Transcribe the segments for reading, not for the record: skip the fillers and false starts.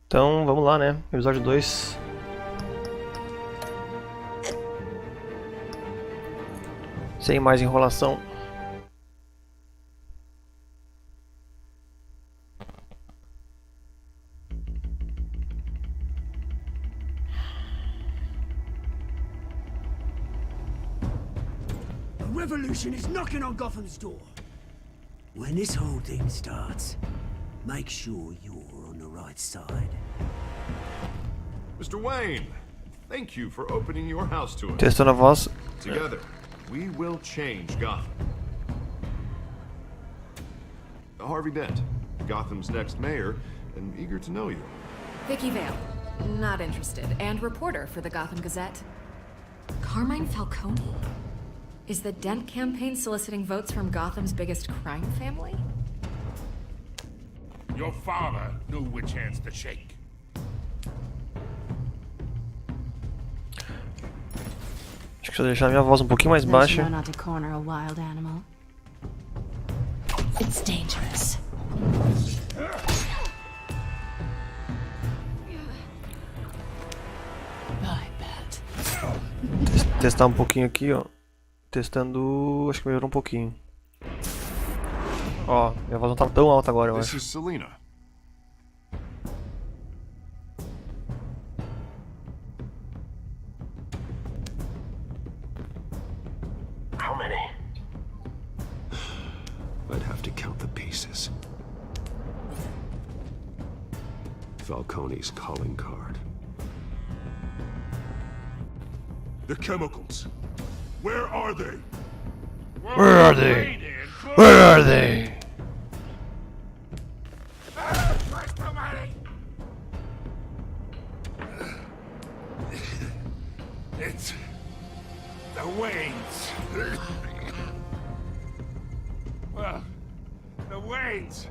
Então, vamos lá, né? Episódio 2. Sem mais enrolação. A revolution is knocking on Gotham's door. When this whole thing starts, make sure you're on the right side. Mr. Wayne, thank you for opening your house to us. Testando a voz. Together, we will change Gotham. Harvey Dent, Gotham's next mayor, and eager to know you. Vicky Vale, not interested, and reporter for the Gotham Gazette. Carmine Falcone? Is the Dent campaign soliciting votes from Gotham's biggest crime family? Your father knew which hands to shake. Acho que se eu deixar minha voz um pouquinho mais There's baixa. no not to corner a wild animal. It's dangerous. I bet. Testar um pouquinho aqui, ó. Testando. Acho que melhorou um pouquinho. Ó, minha voz não tá tão alta agora, eu This acho. is Selina. How many? I'd have to count the pieces. Falcone's calling card. The chemicals. Where are they? Where are they? Where are they? It's the Waynes. Well, the Waynes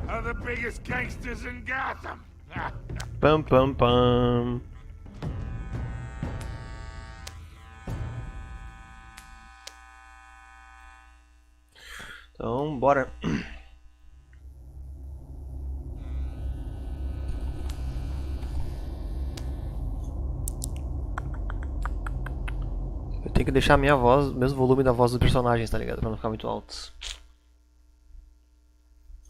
are the biggest gangsters in Gotham. Pam pam pam. Então, bora. Eu tenho que deixar a minha voz, o mesmo volume da voz dos personagens, tá ligado? Pra não ficar muito alto.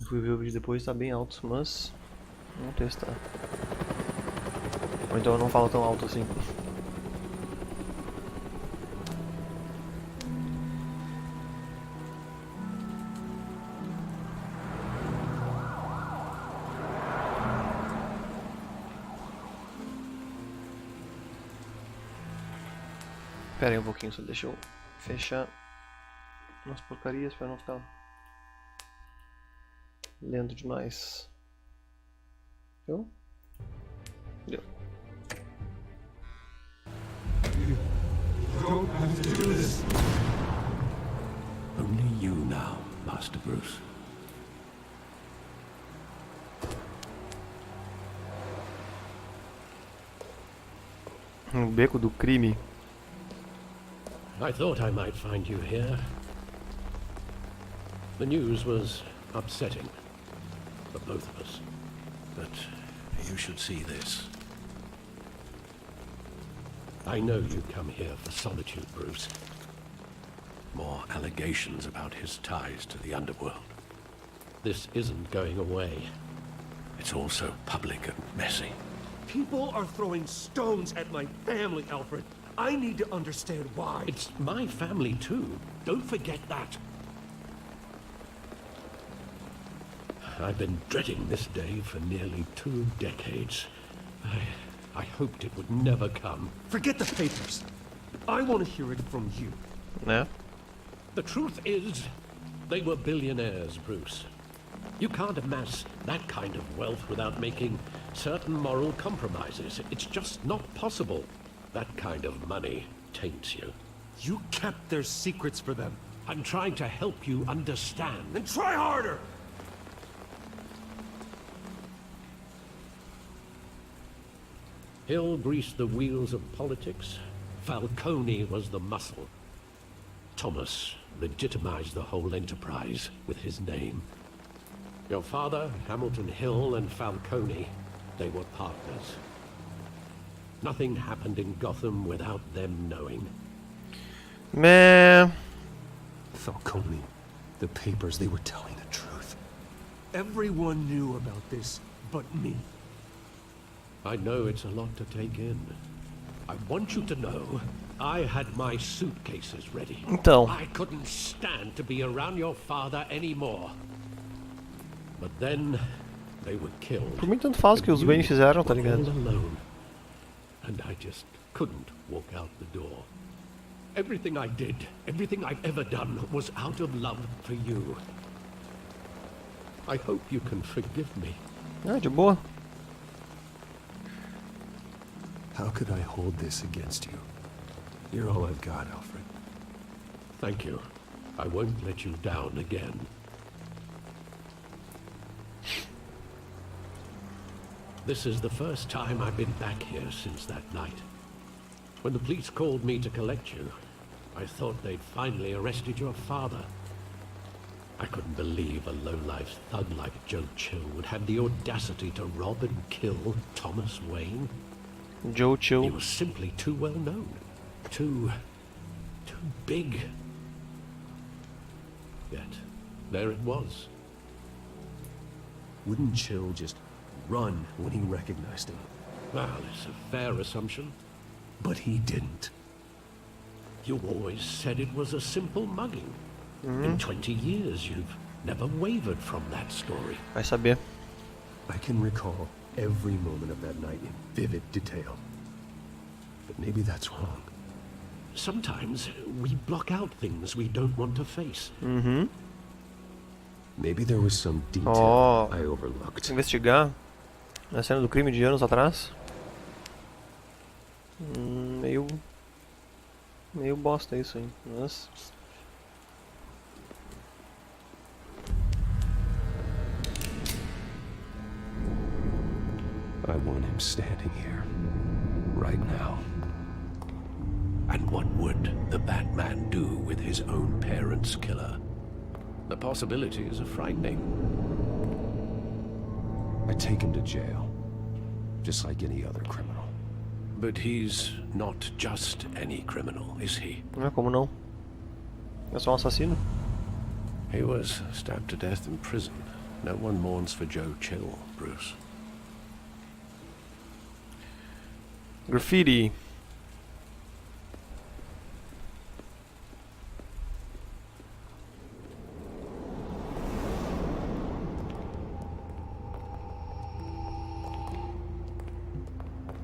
Eu fui ver o vídeo depois, tá bem alto, mas vamos testar. Ou então eu não falo tão alto assim. Pera aí um pouquinho, só deixa eu fechar umas porcarias pra não ficar lento demais. Deu? Deu. Only you now, Master Bruce. Beco do crime. I thought I might find you here. The news was upsetting for both of us. But you should see this. I know you come here for solitude, Bruce. More allegations about his ties to the underworld. This isn't going away. It's all so public and messy. People are throwing stones at my family, Alfred. I need to understand why. It's my family too. Don't forget that. I've been dreading this day for nearly 2 decades. I hoped it would never come. Forget the papers. I want to hear it from you. Né? The truth is, they were billionaires, Bruce. You can't amass that kind of wealth without making certain moral compromises. It's just not possible. That kind of money taints you. You kept their secrets for them. I'm trying to help you understand. Then try harder! Hill greased the wheels of politics. Falcone was the muscle. Thomas legitimized the whole enterprise with his name. Your father, Hamilton Hill, and Falcone they were partners. Nothing happened in Gotham without them knowing. Man. Falcone, the papers, they were telling the truth. Everyone knew about this but me. I know it's a lot to take in. I want you to know, I had my suitcases ready. Então. I couldn't stand to be around your father anymore. But then, they were killed. Por mim tanto faz o que os Wayne fizeram, tá ligado? All alone. And I just couldn't walk out the door. Everything I did, everything I've ever done, was out of love for you. I hope you can forgive me. Ah, de boa. How could I hold this against you? You're all I've got, Alfred. Thank you. I won't let you down again. This is the first time I've been back here since that night. When the police called me to collect you, I thought they'd finally arrested your father. I couldn't believe a low-life thug like Joe Chill would have the audacity to rob and kill Thomas Wayne. Joe Chill. He was simply too well known. Too big. Yet, there it was. Wouldn't Chill just run when he recognized him? Well, it's a fair assumption. But he didn't. You always said it was a simple mugging. In 20 years, you've never wavered from that story. Vai saber. I can recall every moment of that night in vivid detail. But maybe that's wrong. Sometimes we block out things we don't want to face. Maybe there was some detail Oh. I overlooked. Investigar a cena do crime de anos atrás. Meio bosta isso, hein? Mas... I want him standing here, right now. And what would the Batman do with his own parents' killer? The possibilities are frightening. I take him to jail, just like any other criminal. But he's not just any criminal, is he? Não é como não. É só um assassino. He was stabbed to death in prison. No one mourns for Joe Chill, Bruce. Graffiti.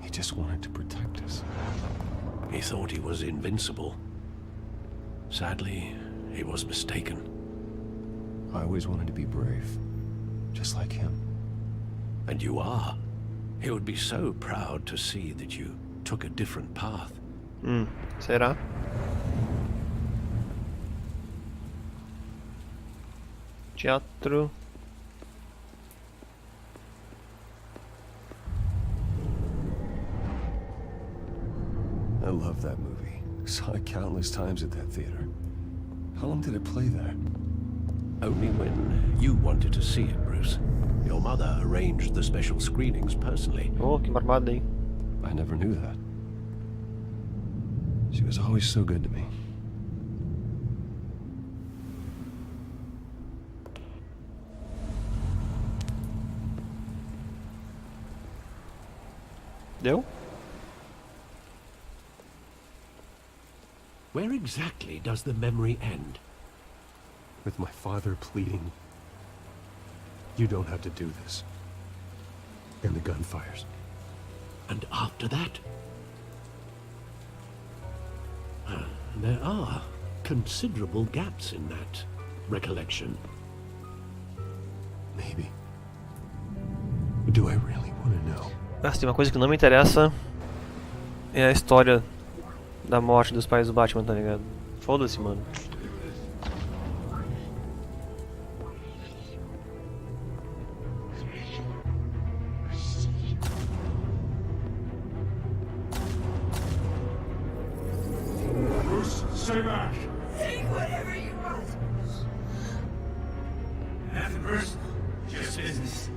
He just wanted to protect us. He thought he was invincible. Sadly, he was mistaken. I always wanted to be brave, just like him. And you are. He would be so proud to see that you took a different path. Será? Teatro. I love that movie. Saw it countless times at that theater. How long did it play there? Only when you wanted to see it, Bruce. Your mother arranged the special screenings personally. Oh, que barbada, hein? I never knew that. She was always so good to me. Deu? Where exactly does the memory end? With my father pleading, "You don't have to do this." And the gun fires. And after that? There are considerable gaps in that recollection. Maybe. Do I really want to know? Ah, se tem uma coisa que não me interessa é a história da morte dos pais do Batman, tá ligado? Foda-se, mano. Bruce, stay back. Take whatever you want. Nothing personal, just business.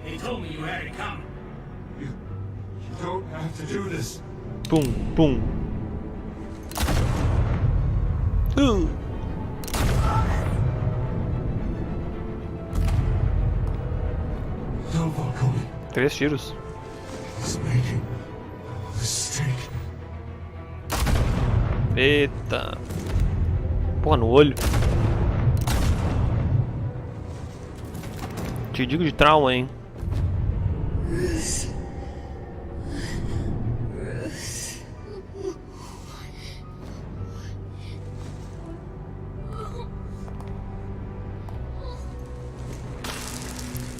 He told me you had it coming. You don't have to do this. Pum, pum. No, Falcone. 3 tiros. He's making a mistake. Eita. Porra, no olho. Te digo de trauma, hein.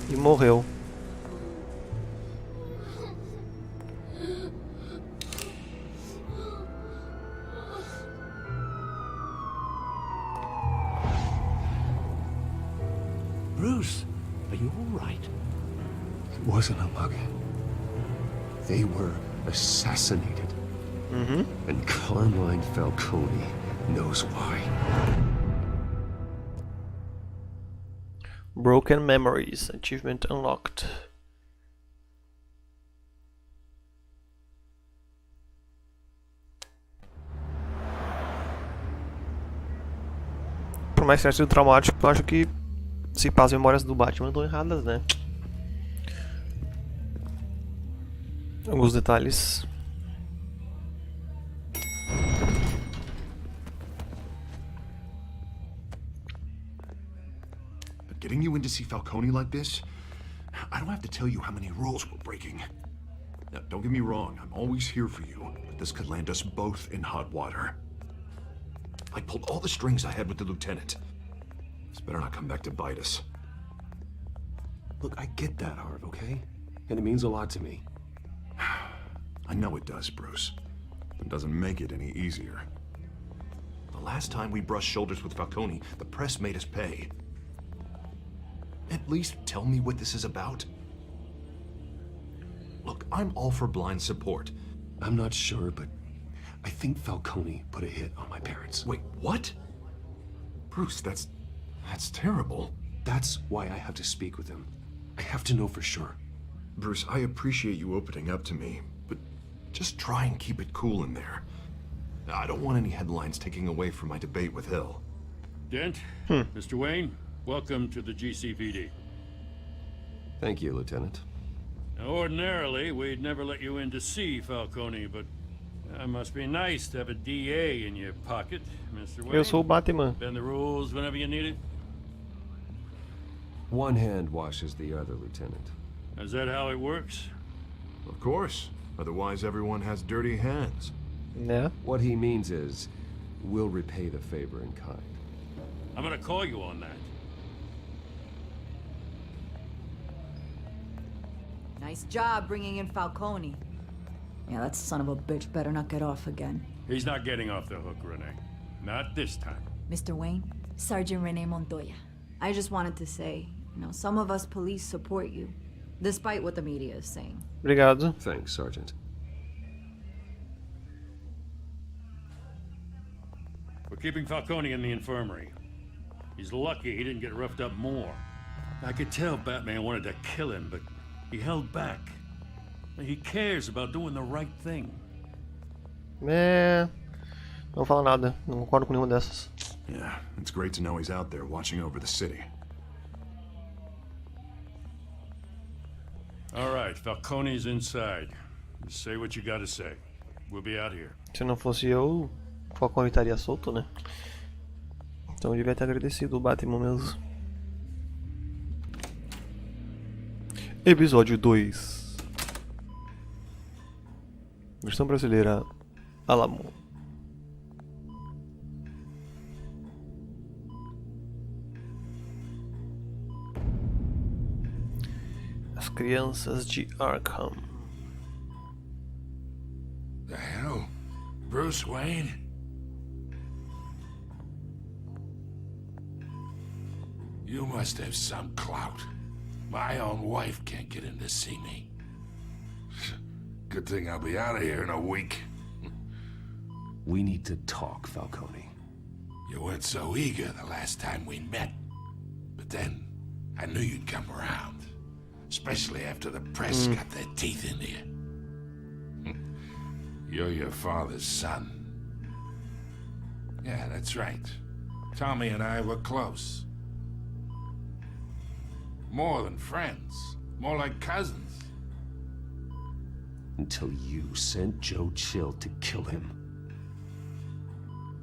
E morreu. Bruce, are you all right? It wasn't a mug. They were assassinated. And Carmine Falcone knows why. Broken Memories. Achievement unlocked. Por mais que tenha sido traumático, eu acho que se pá, as memórias do Batman estão erradas, né? Alguns detalhes. But getting you in to see Falcone like this, I don't have to tell you how many rules we're breaking. Now, don't get me wrong, I'm always here for you, but this could land us both in hot water. I pulled all the strings I had with the lieutenant. This better not come back to bite us. Look, I get that, Harv, okay? And it means a lot to me. I know it does, Bruce. It doesn't make it any easier. The last time we brushed shoulders with Falcone, the press made us pay. At least tell me what this is about. Look, I'm all for blind support. I'm not sure, but I think Falcone put a hit on my parents. Wait, what? Bruce, that's terrible. That's why I have to speak with him. I have to know for sure. Bruce, I appreciate you opening up to me, but just try and keep it cool in there. I don't want any headlines taking away from my debate with Hill. Dent, Mr. Wayne, welcome to the GCPD. Thank you, Lieutenant. Now, ordinarily, we'd never let you in to see Falcone, but it must be nice to have a DA in your pocket, Mr. Wayne. Eu sou o Batman. Bend the rules whenever you need it. One hand washes the other, Lieutenant. Is that how it works? Of course. Otherwise, everyone has dirty hands. Né? What he means is, we'll repay the favor in kind. I'm gonna call you on that. Nice job bringing in Falcone. Yeah, that son of a bitch better not get off again. He's not getting off the hook, Renee. Not this time. Mr. Wayne, Sergeant Renee Montoya. I just wanted to say, some of us police support you, despite what the media is saying. Obrigado. Thanks, Sergeant. We're keeping Falcone in the infirmary. He's lucky he didn't get roughed up more. I could tell Batman wanted to kill him, but he held back. He cares about doing the right thing. É. Não falo nada. Não concordo com nenhuma dessas. Yeah, it's great to know he's out there watching over the city. All right, Falcone's inside. Just say what you gotta say. We'll be out here. Se não fosse eu, o Falcone estaria solto, né? Então eu devia ter agradecido o Batman mesmo. Episódio 2. Versão brasileira Alamo. As crianças de Arkham. The hell? Bruce Wayne? You must have some clout. My own wife can't get in to see me. Good thing I'll be out of here in a week. We need to talk, Falcone. You weren't so eager the last time we met. But then, I knew you'd come around. Especially after the press got their teeth into you. You're your father's son. Yeah, that's right. Tommy and I were close. More than friends. More like cousins. Until you sent Joe Chill to kill him.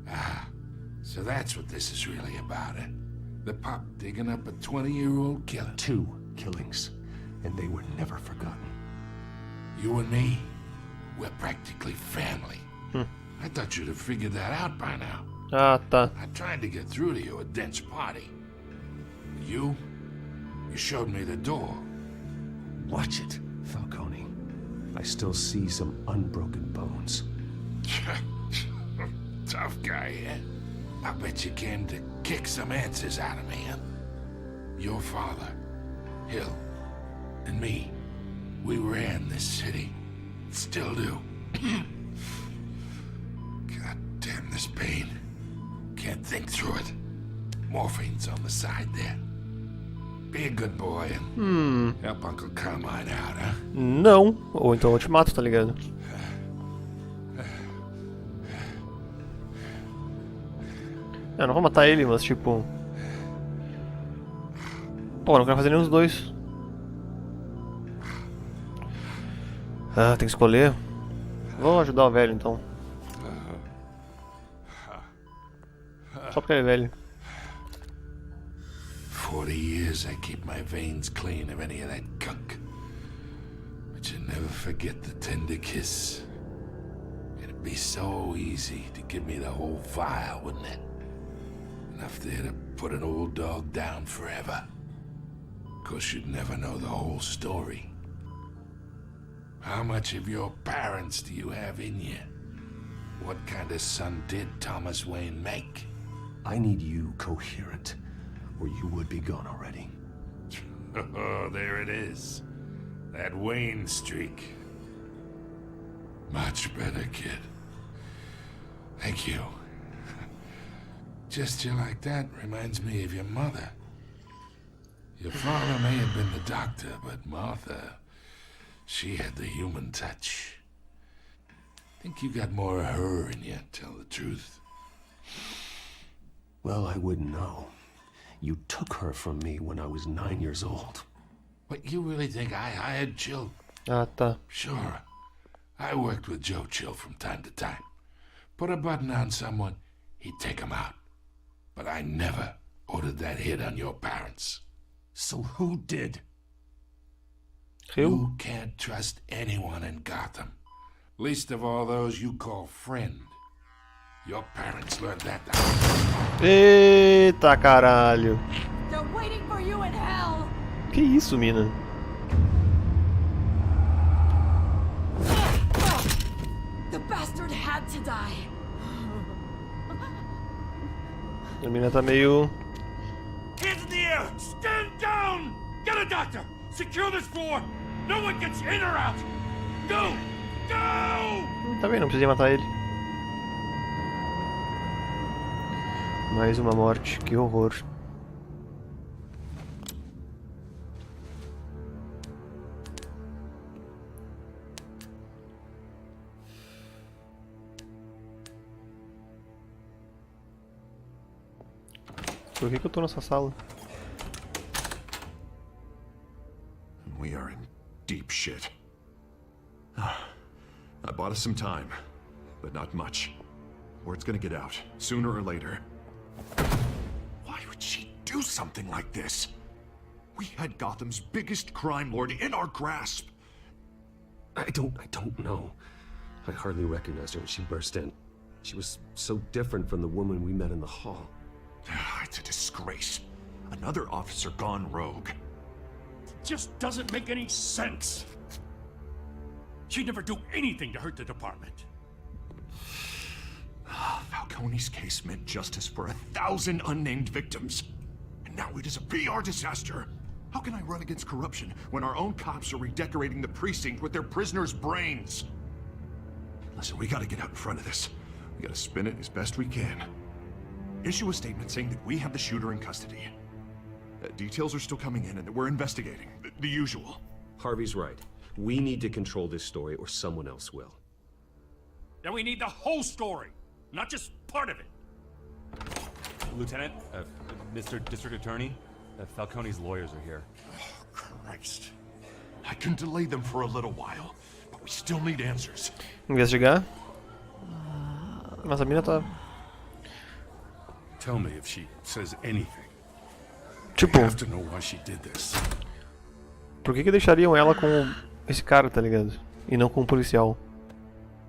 Ah, so that's what this is really about, eh? The pup digging up a 20-year-old killer. 2 killings, and they were never forgotten. You and me, we're practically family. I thought you'd have figured that out by now. Ah, tá. I tried to get through to you at Dent's party. You showed me the door. Watch it, Falcone. I still see some unbroken bones. Tough guy, yeah? I bet you came to kick some answers out of me, huh? Your father, Hill, and me, we ran this city. Still do. God damn this pain. Can't think through it. Morphine's on the side there. Be a good boy and help Uncle Carmine out, huh? Não. Ou então eu te mato, tá ligado? Eu não vou matar ele, mas tipo... Pô, eu não quero fazer nenhum dos dois. Ah, tem que escolher. Vou ajudar o velho então. Só porque ele é velho. 40 years I keep my veins clean of any of that gunk. But you never forget the tender kiss. It'd be so easy to give me the whole vial, wouldn't it? Enough there to put an old dog down forever. Of course, you'd never know the whole story. How much of your parents do you have in you? What kind of son did Thomas Wayne make? I need you coherent, or you would be gone already. Oh, there it is. That Wayne streak. Much better, kid. Thank you. Gesture like that reminds me of your mother. Your father may have been the doctor, but Martha, she had the human touch. Think you got more of her in you, tell the truth. Well, I wouldn't know. You took her from me when I was 9 years old. What, you really think I hired Chill? Ah, tá. Sure. I worked with Joe Chill from time to time. Put a button on someone, he'd take him out. But I never ordered that hit on your parents. So who did? You can't trust anyone in Gotham. Least of all those you call friend. Your parents learned that. Eita caralho. They're waiting for you in hell. Que isso, mina? The bastard had to die. A mina tá meio... Hands in the air! Stand down! Get a doctor! Secure this floor! No one gets in or out! Go! Go! Tá bem, não precisei matar ele. Mais uma morte, que horror. Por que eu tô nessa sala? We are in deep shit. I bought us some time, but not much. Word's gonna get out, sooner or later. Why would she do something like this? We had Gotham's biggest crime lord in our grasp. I don't know. I hardly recognized her when she burst in. She was so different from the woman we met in the hall. It's a disgrace. Another officer gone rogue. Just doesn't make any sense. She'd never do anything to hurt the department. Falcone's case meant justice for 1,000 unnamed victims. And now it is a PR disaster. How can I run against corruption when our own cops are redecorating the precinct with their prisoners' brains? Listen, we gotta get out in front of this. We gotta spin it as best we can. Issue a statement saying that we have the shooter in custody. Details are still coming in, and we're investigating. The usual. Harvey's right. We need to control this story, or someone else will. Then we need the whole story, not just part of it. Lieutenant, Mr. District Attorney, Falcone's lawyers are here. Oh, Christ. I can delay them for a little while, but we still need answers. Investigar. Nossa, a mina tá... Tell me if she says anything. Tipo, I have to know why she did this. por que deixariam ela com esse cara, tá ligado? E não com um policial?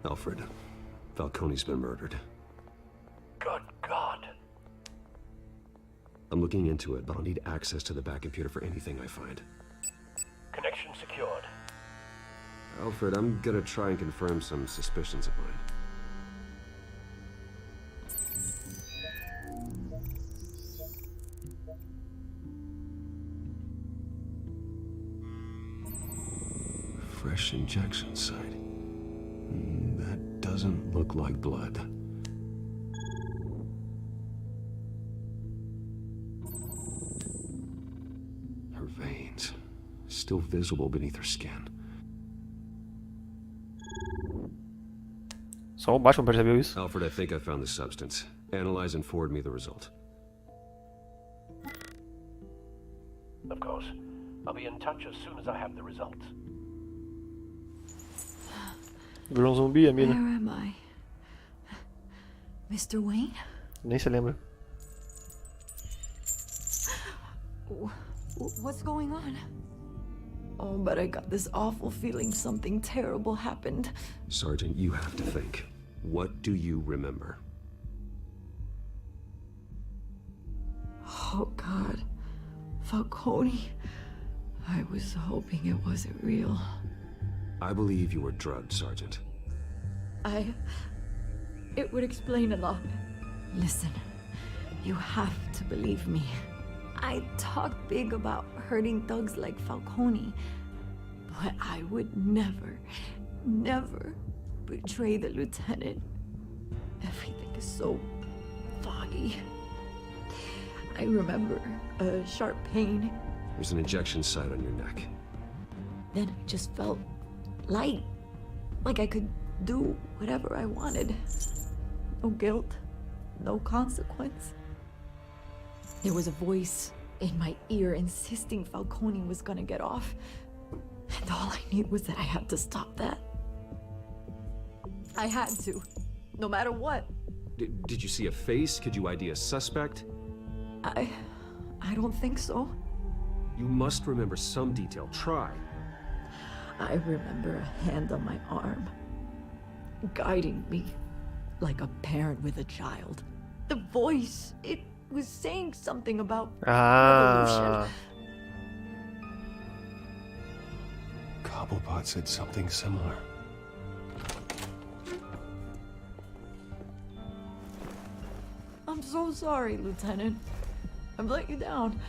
Alfred, Falcone's been murdered. Good God. I'm looking into it, but I'll need access to the back computer for anything I find. Connection secured. Alfred, I'm gonna try and confirm some suspicions of mine. Fresh injection site. That doesn't look like blood. Her veins, still visible beneath her skin. Só o Batman percebeu isso. Alfred, I think I found the substance. Analyze and forward me the result. Of course. I'll be in touch as soon as I have the results. Virou um zumbi, a Where mina. am I? Mr. Wayne? Nem se lembra. What's going on? Oh, but I got this awful feeling something terrible happened. Sergeant, you have to think. What do you remember? Oh, God. Falcone. I was hoping it wasn't real. I believe you were drugged, Sergeant. It would explain a lot. Listen, you have to believe me. I talk big about hurting thugs like Falcone, but I would never, never betray the lieutenant. Everything is so foggy. I remember a sharp pain. There's an injection site on your neck. Then I just felt light, like I could do whatever I wanted. No guilt, no consequence. There was a voice in my ear insisting Falcone was gonna get off. And all I knew was that I had to stop that. I had to, no matter what. Did you see a face? Could you ID a suspect? I don't think so. You must remember some detail. Try. I remember a hand on my arm, guiding me like a parent with a child. The voice, it was saying something about revolution. Cobblepot said something similar. I'm so sorry, Lieutenant. I've let you down.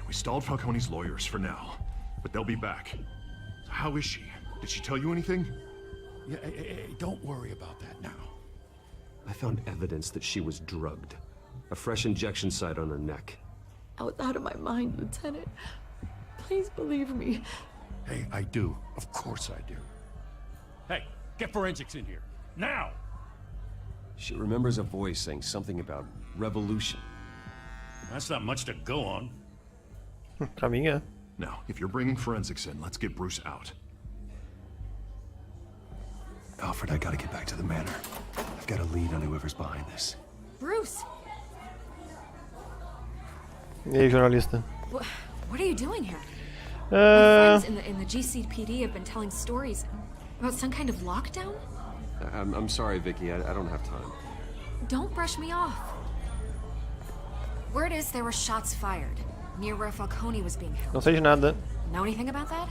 We stalled Falcone's lawyers for now, but they'll be back. How is she? Did she tell you anything? Yeah, hey, don't worry about that now. I found evidence that she was drugged. A fresh injection site on her neck. I was out of my mind, Lieutenant. Please believe me. Hey, I do. Of course I do. Hey, get forensics in here. Now! She remembers a voice saying something about revolution. That's not much to go on. Pra mim é. Now, if you're bringing forensics in, let's get Bruce out. Alfred, I gotta get back to the manor. I've got a lead on whoever's behind this. Bruce! E aí, jornalista? What are you doing here? My friends in the GCPD have been telling stories about some kind of lockdown? I'm sorry, Vicky. I don't have time. Don't brush me off. Word is there were shots fired near where Falcone was being held. Não sei de nada. Know anything about that?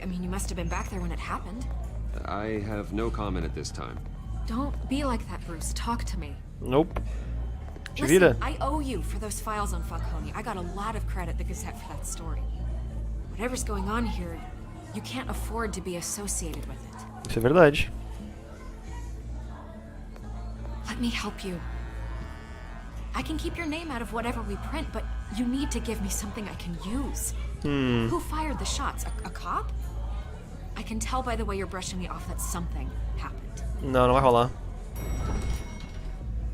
I mean, you must have been back there when it happened. I have no comment at this time. Don't be like that, Bruce. Talk to me. Nope. Te Listen, vira. I owe you for those files on Falcone. I got a lot of credit at the Gazette for that story. Whatever's going on here, you can't afford to be associated with it. Isso é verdade. Let me help you. I can keep your name out of whatever we print, but You need to give me something I can use. Who fired the shots? A cop? I can tell by the way you're brushing me off that something happened. Não, não vai rolar.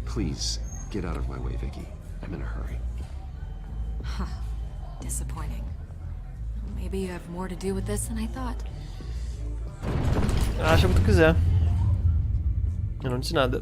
Please, get out of my way, Vicky. I'm in a hurry. Disappointing. Maybe you have more to do with this than I thought. Acha o que tu quiser. Eu não disse nada.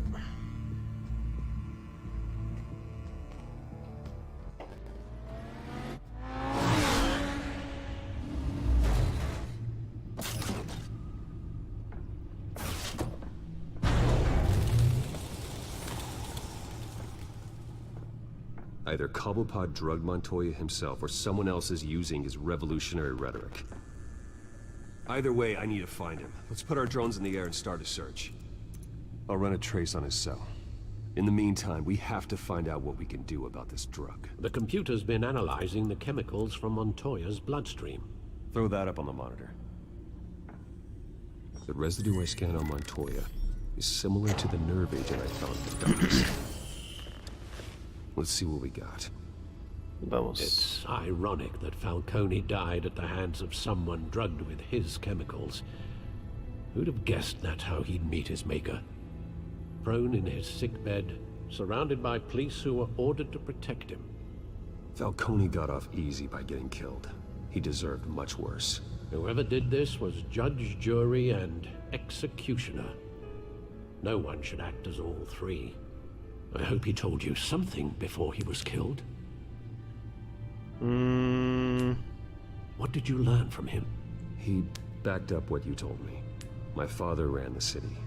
Either Cobblepot drugged Montoya himself or someone else is using his revolutionary rhetoric. Either way, I need to find him. Let's put our drones in the air and start a search. I'll run a trace on his cell. In the meantime, we have to find out what we can do about this drug. The computer's been analyzing the chemicals from Montoya's bloodstream. Throw that up on the monitor. The residue I scanned on Montoya is similar to the nerve agent I found in the dumps. Let's see what we got. Vamos. It's ironic that Falcone died at the hands of someone drugged with his chemicals. Who'd have guessed that's how he'd meet his maker? Prone in his sickbed, surrounded by police who were ordered to protect him. Falcone got off easy by getting killed. He deserved much worse. Whoever did this was judge, jury, and executioner. No one should act as all three. I hope he told you something before he was killed. What did you learn from him? He backed up what you told me. My father ran the city,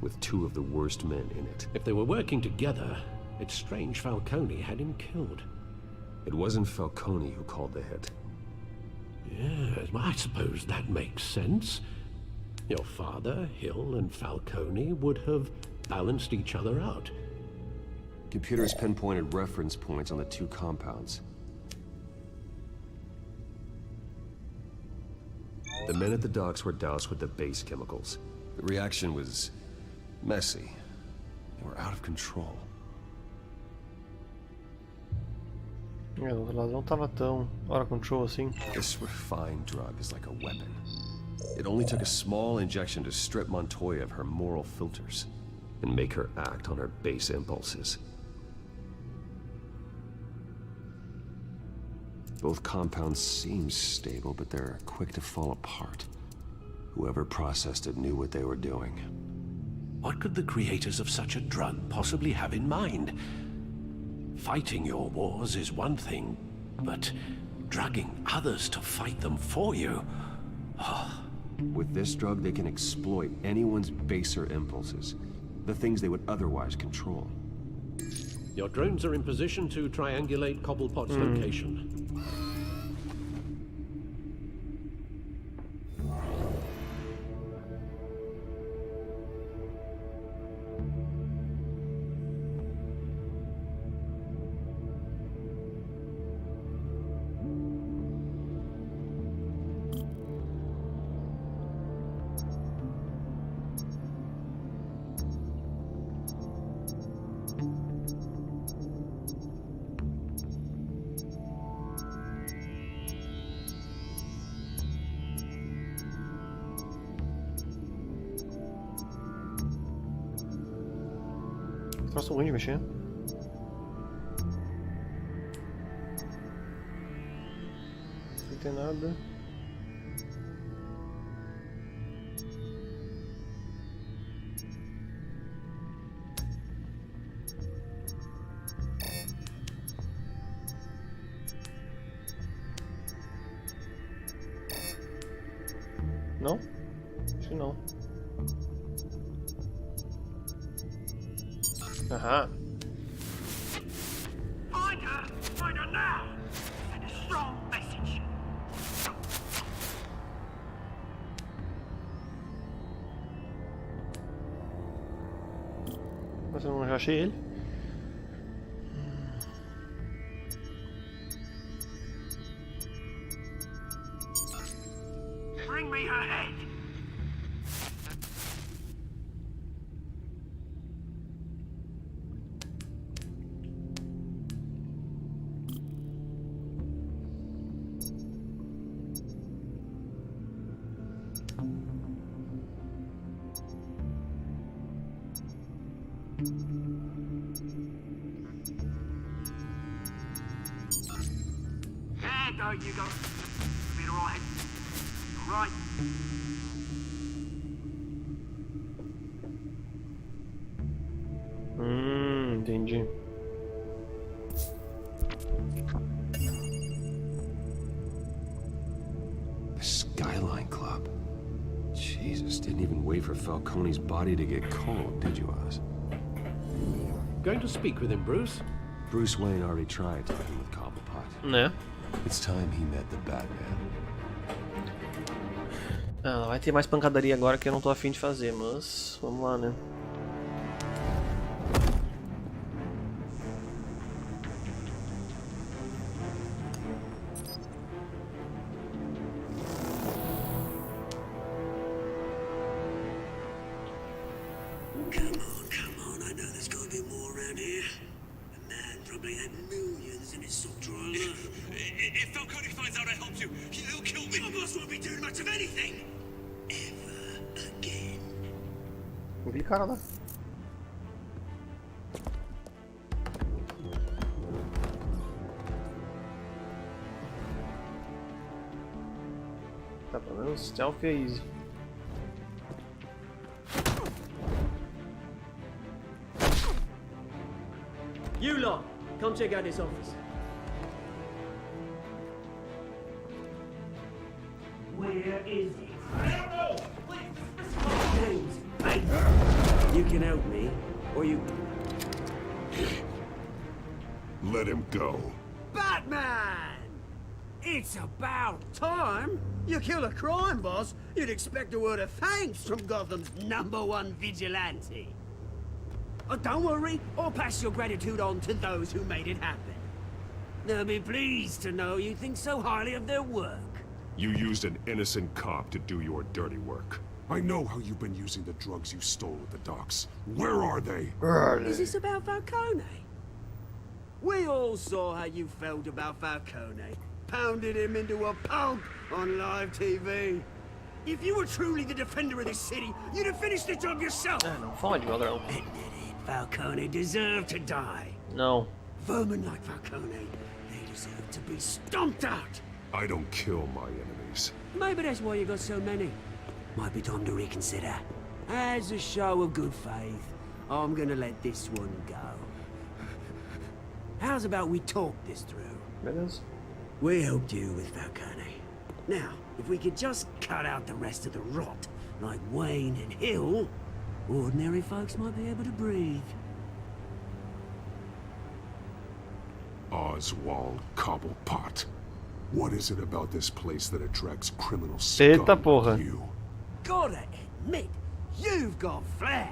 with two of the worst men in it. If they were working together, it's strange Falcone had him killed. It wasn't Falcone who called the hit. Yes, well, I suppose that makes sense. Your father, Hill, and Falcone would have balanced each other out. Computers pinpointed reference points on the two compounds. The men at the docks were doused with the base chemicals. The reaction was messy. They were out of control. O lado não tava tão out of control assim. This refined drug is like a weapon. It only took a small injection to strip Montoya of her moral filters and make her act on her base impulses. Both compounds seem stable, but they're quick to fall apart. Whoever processed it knew what they were doing. What could the creators of such a drug possibly have in mind? Fighting your wars is one thing, but drugging others to fight them for you? With this drug, they can exploit anyone's baser impulses, the things they would otherwise control. Your drones are in position to triangulate Cobblepot's location. Troço ruim de mexer. Não tem nada. Não? Acho que não. Aha. Find her! Find her now! Send a strong message. Mas eu não já achei ele. Bring me her head! There you go. Be alright. Alright. Entendi. The Skyline Club. Jesus, didn't even wait for Falcone's body to get cold, did you, Oz? Going to speak with him, Bruce? Bruce Wayne already tried talking with Cobblepot. Né? It's time he met the Batman. Ah, vai ter mais pancadaria agora que eu não tô afim de fazer, mas vamos lá, né? Come on, I know there's gonna be more around here. The man probably had millions in his sock drawer. If Falcone finds out I helped you, he'll kill me. Your boss won't be doing much of anything. Ever again. Aquele cara lá. Tá, pelo menos stealth é easy. You lot, come check out this office. Where is it? I don't know. James, hey, you can help me, or you. Let him go. Batman! It's about time. You kill a crime boss, you'd expect a word of thanks from Gotham's #1 vigilante. Oh, don't worry, I'll pass your gratitude on to those who made it happen. They'll be pleased to know you think so highly of their work. You used an innocent cop to do your dirty work. I know how you've been using the drugs you stole at the docks. Where are they? Is this about Falcone? We all saw how you felt about Falcone. Pounded him into a pulp on live TV. If you were truly the defender of this city, you'd have finished the job yourself. Não fode, Magrão. Falcone deserved to die. Não. Vermin like Falcone, they deserve to be stomped out. I don't kill my enemies. Maybe that's why you got so many. Might be time to reconsider. As a show of good faith, I'm gonna let this one go. How's about we talk this through? Beleza. We helped you with Falcone. Now, if we could just cut out the rest of the rot, like Wayne and Hill, ordinary folks might be able to breathe. Oswald Cobblepot. What is it about this place that attracts criminal Eita scum porra. like you? Gotta admit, you've got flair.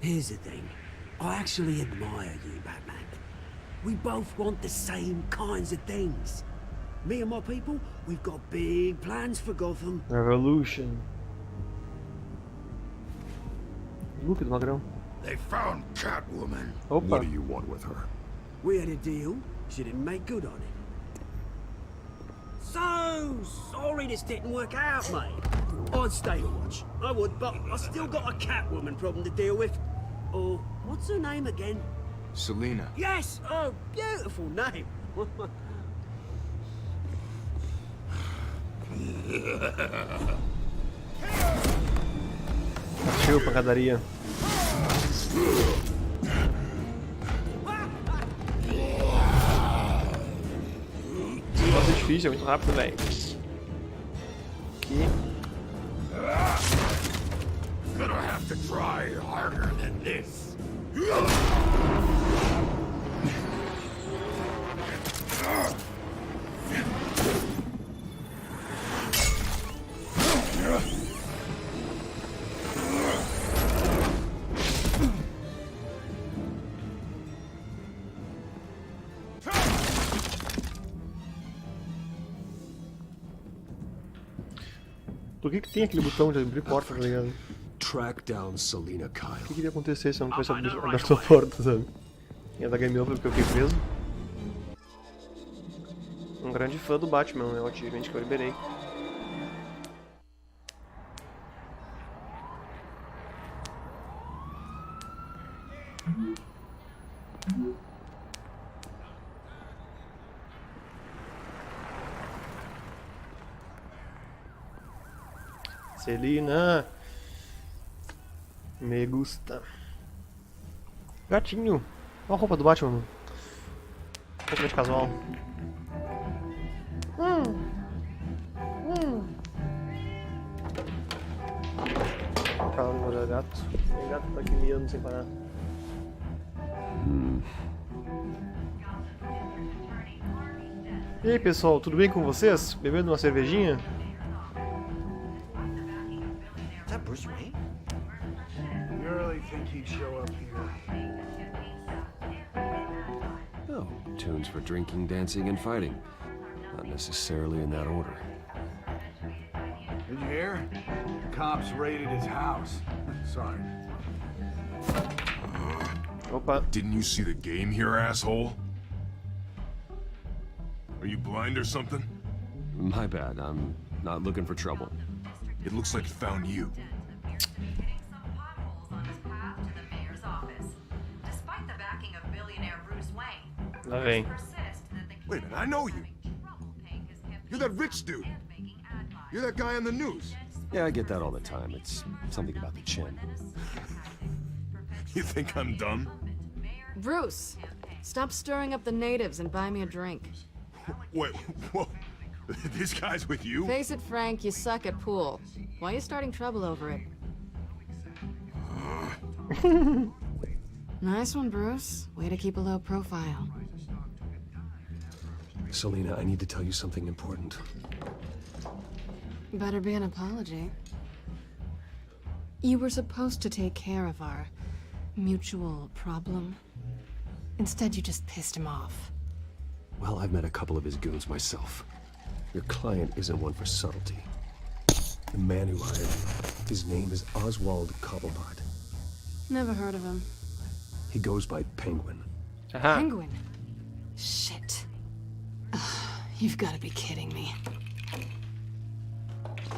Here's the thing. I actually admire you, Batman. We both want the same kinds of things. Me and my people, we've got big plans for Gotham. Revolution. Look at Magrão. They found Catwoman. Opa. What do you want with her? We had a deal. She didn't make good on it. So sorry this didn't work out, mate. I'd stay to watch. I would, but I still got a Catwoman problem to deal with. Or, what's her name again? Selina. Yes! Oh, beautiful name. Chill, pancadaria. Nossa, é difícil, é muito rápido, velho. Aqui. Gonna have to try harder than this. Por que tem aquele botão de abrir porta, tá ligado? Track down Selina Kyle. O que iria acontecer se eu não tivesse aberto a porta, sabe? Ia dar game over porque eu fiquei preso. Um grande fã do Batman, é o achievement que eu liberei. Celina. Me gusta. Gatinho. Olha a roupa do Batman, mano. Totalmente casual. Calma, meu gato. Tem gato tá aqui miando sem parar. E aí, pessoal, tudo bem com vocês? Bebendo uma cervejinha? Is that Bruce Wayne? You really think he'd show up here? Oh, tunes for drinking, dancing, and fighting. Not necessarily in that order. Did you hear? The cops raided his house. Sorry. Opa. Didn't you see the game here, asshole? Are you blind or something? My bad, I'm not looking for trouble. It looks like it found you. Lá vem. Wait a minute, I know you. You're that rich dude. You're that guy on the news. Yeah, I get that all the time. It's something about the chin. You think I'm dumb? Bruce, stop stirring up the natives and buy me a drink. Wait, whoa. This guy's with you? Face it, Frank, you suck at pool. Why are you starting trouble over it? Nice one, Bruce. Way to keep a low profile. Selina, I need to tell you something important. Better be an apology. You were supposed to take care of our mutual problem. Instead, you just pissed him off. Well, I've met a couple of his goons myself. Your client isn't one for subtlety. The man who hired you, his name is Oswald Cobblepot. Never heard of him. He goes by Penguin. Penguin? Shit. Ugh, you've got to be kidding me.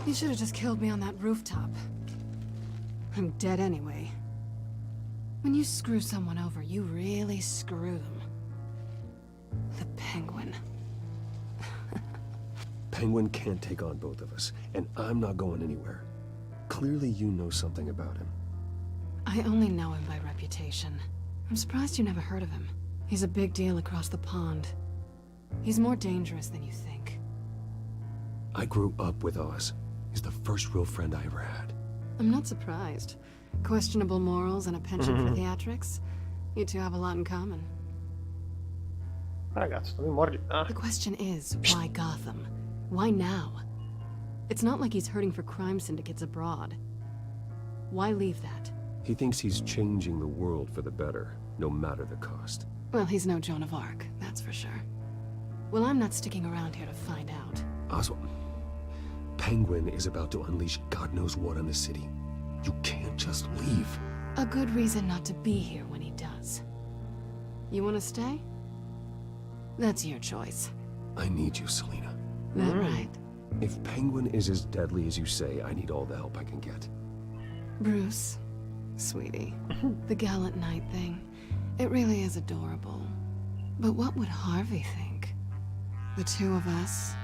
You should have just killed me on that rooftop. I'm dead anyway. When you screw someone over, you really screw them. The Penguin. Penguin can't take on both of us, and I'm not going anywhere. Clearly you know something about him. I only know him by reputation. I'm surprised you never heard of him. He's a big deal across the pond. He's more dangerous than you think. I grew up with Oz. He's the first real friend I ever had. I'm not surprised. Questionable morals and a penchant for theatrics. You two have a lot in common. Ragazzi, non mi mordi. The question is, why Gotham? Why now? It's not like he's hurting for crime syndicates abroad. Why leave that? He thinks he's changing the world for the better, no matter the cost. Well, he's no Joan of Arc, that's for sure. Well, I'm not sticking around here to find out. Oswald, Penguin is about to unleash God knows what on the city. You can't just leave. A good reason not to be here when he does. You want to stay? That's your choice. I need you, Selina. That right? If Penguin is as deadly as you say, I need all the help I can get. Bruce, sweetie, the gallant knight thing, it really is adorable. But what would Harvey think? The two of us,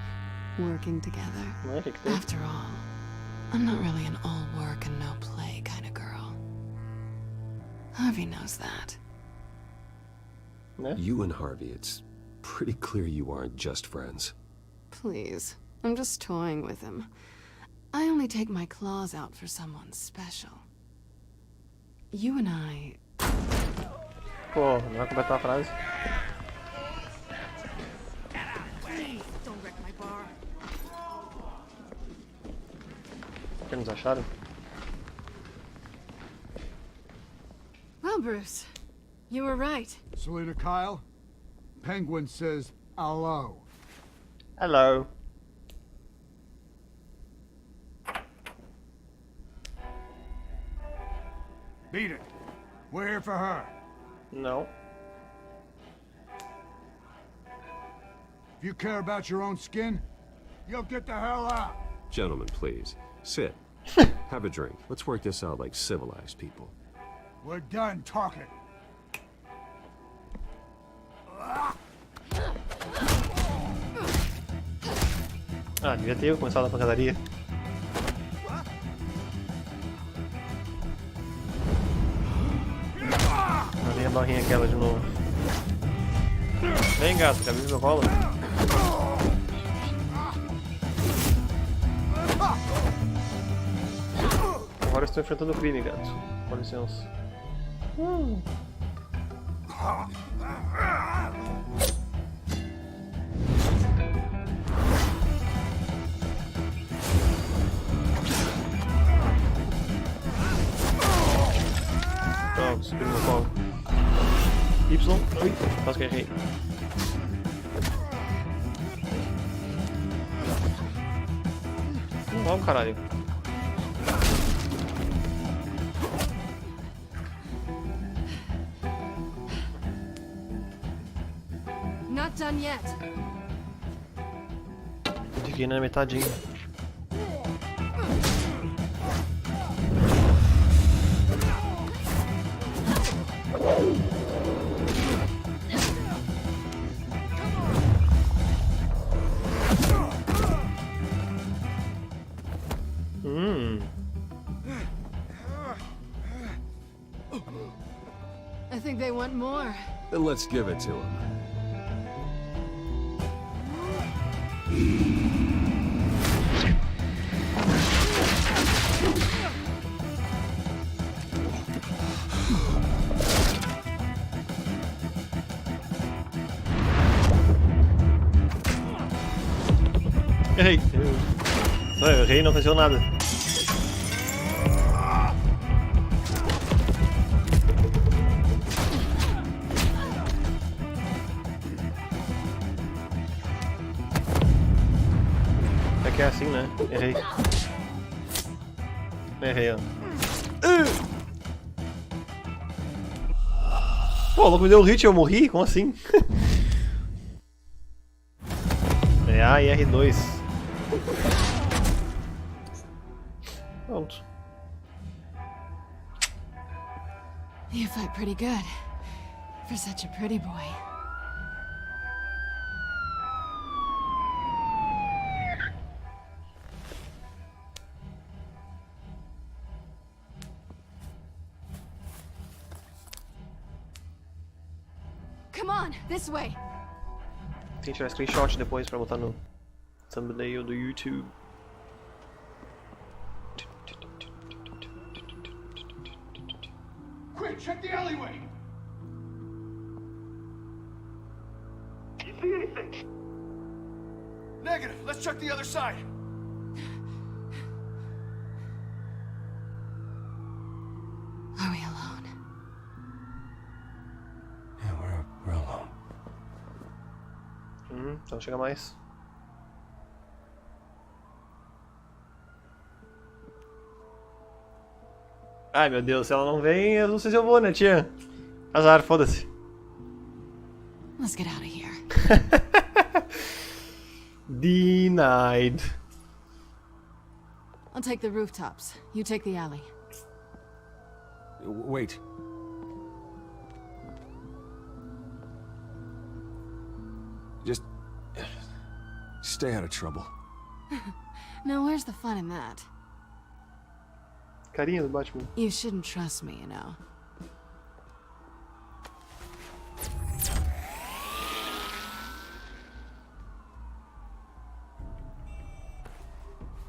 working together. After all, I'm not really an all work and no play kind of girl. Harvey knows that. You and Harvey, it's pretty clear you aren't just friends. Please, I'm just toying with him. I only take my claws out for someone special. You and I... Pô, não vai completar a frase. Don't wreck my bar. O que nos acharam? Well, Bruce, you were right. Selina Kyle, Penguin says hello. Hello. Beat it. We're here for her. No. If you care about your own skin, you'll get the hell out. Gentlemen, please, sit. Have a drink. Let's work this out like civilized people. We're done talking. Ah, devia ter começado a pancadaria. Mandei a barrinha aquela de novo. Vem, gato, quer vir no meu colo? Agora estou enfrentando o crime, gato. Com licença. Pronto, subiu no meu colo. Y. Ui, quase que errei. Vamos, caralho. Not done yet. Devia ir na metadinha. I think they want more. Then let's give it to him. Errei. Não, eu errei e não aconteceu nada. É que é assim, né? Errei. Errei, ó. Pô, o louco me deu um hit e eu morri? Como assim? É A e R2. Pronto. You fight pretty good. For such a pretty boy. Come on, this way. Tem que tirar screenshot depois pra botar no thumbnail do YouTube. Quick, check the alleyway! You see anything? Negative. Let's check the other side. Are we alone? Yeah, we're alone. Então chega mais. Ai meu Deus, se ela não vem, eu não sei se eu vou, né, tia? Azar, foda-se. Let's get out of here. Denied. I'll take the rooftops. You take the alley. Wait. Just stay out of trouble. Now, where's the fun in that? Carinha do Batman. You shouldn't trust me, you know.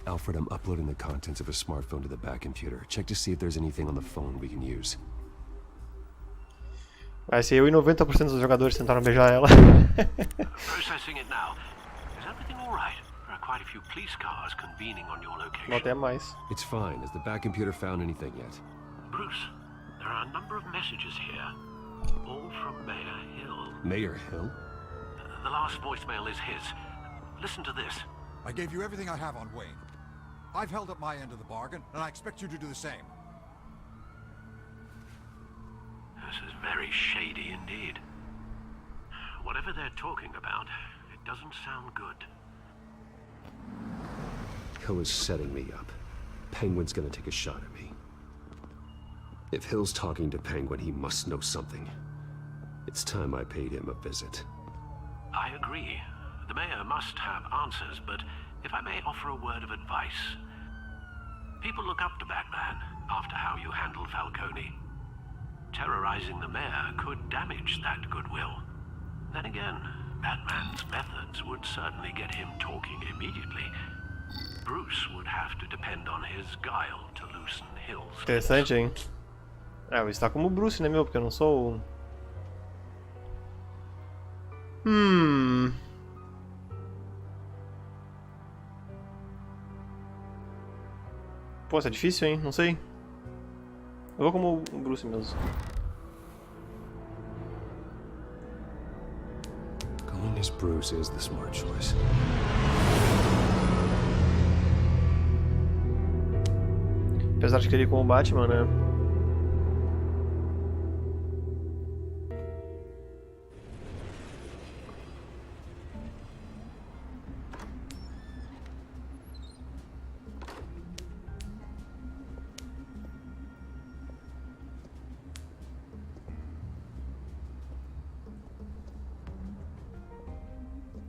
Alfred, I'm uploading the contents of a smartphone to the back computer. Check to see if there's anything on the phone we can use. Vai ser eu e 90% dos jogadores tentaram beijar ela. Processing it now. Is everything all right? There are quite a few police cars convening on your location. Não até mais. It's fine. Has the back computer found anything yet? Bruce, there are a number of messages here, all from Mayor Hill. Mayor Hill? The last voicemail is his. Listen to this. I gave you everything I have on Wayne. I've held up my end of the bargain, and I expect you to do the same. This is very shady indeed. Whatever they're talking about, it doesn't sound good. Hill is setting me up. Penguin's gonna take a shot at me. If Hill's talking to Penguin, he must know something. It's time I paid him a visit. I agree. The mayor must have answers, but If I may offer a word of advice, people look up to Batman after how you handled Falcone. Terrorizing the mayor could damage that goodwill. Then again, Batman's methods would certainly get him talking immediately. Bruce would have to depend on his guile to loosen Hill's. Interessante, hein? Ah, eu vou estar como Bruce, né, meu? Porque eu não sou o... Pô, isso é difícil, hein? Não sei. Eu vou como o Bruce mesmo. Going as Bruce is the smart choice. Apesar de querer ir com o Batman, né?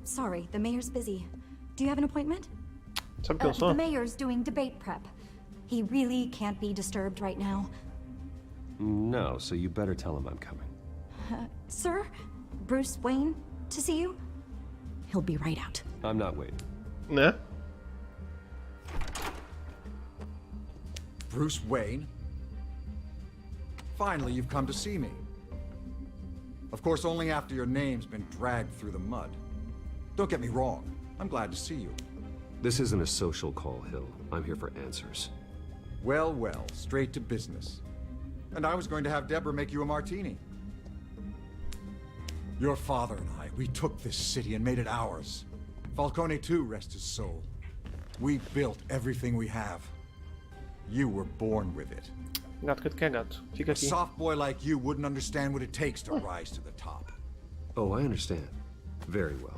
Sorry, the mayor's busy. Do you have an appointment? Sabe quem eu sou? The mayor's doing debate prep. He really can't be disturbed right now. No, so you better tell him I'm coming. Sir? Bruce Wayne to see you? He'll be right out. I'm not waiting. Né? Bruce Wayne? Finally, you've come to see me. Of course, only after your name's been dragged through the mud. Don't get me wrong. I'm glad to see you. This isn't a social call, Hill. I'm here for answers. Well, well, straight to business. And I was going to have Deborah make you a martini. Your father and I, we took this city and made it ours. Falcone too, rest his soul. We built everything we have. You were born with it. Gato que tu quer, gato. Fica A aqui. soft boy like you wouldn't understand what it takes to rise to the top. Oh, I understand. Very well.